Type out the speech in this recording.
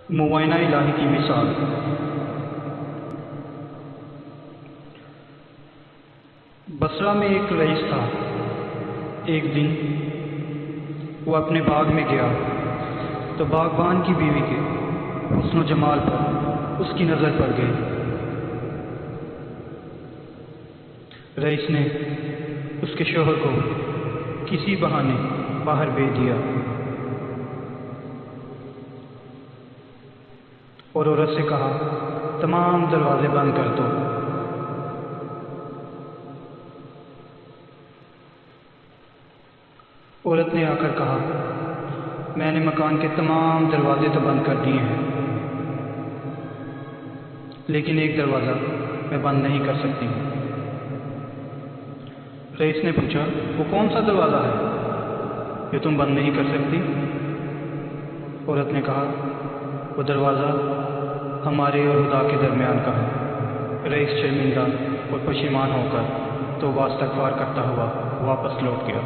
मुआयना इलाही की मिसाल। बसरा में एक रईस था। एक दिन वो अपने बाग में गया तो बागबान की बीवी के हुस्न जमाल पर उसकी नज़र पड़ गई। रईस ने उसके शौहर को किसी बहाने बाहर भेज दिया और औरत से कहा, तमाम दरवाजे बंद कर दो। औरत ने आकर कहा, मैंने मकान के तमाम दरवाजे तो बंद कर दिए हैं, लेकिन एक दरवाज़ा मैं बंद नहीं कर सकती। रईस ने पूछा, वो कौन सा दरवाज़ा है जो तुम बंद नहीं कर सकती? औरत ने कहा, वो दरवाज़ा हमारे और खुदा के दरमियान का है। रईस शर्मिंदा और पशेमान होकर तौबा इस्तग़फ़ार करता हुआ वापस लौट गया।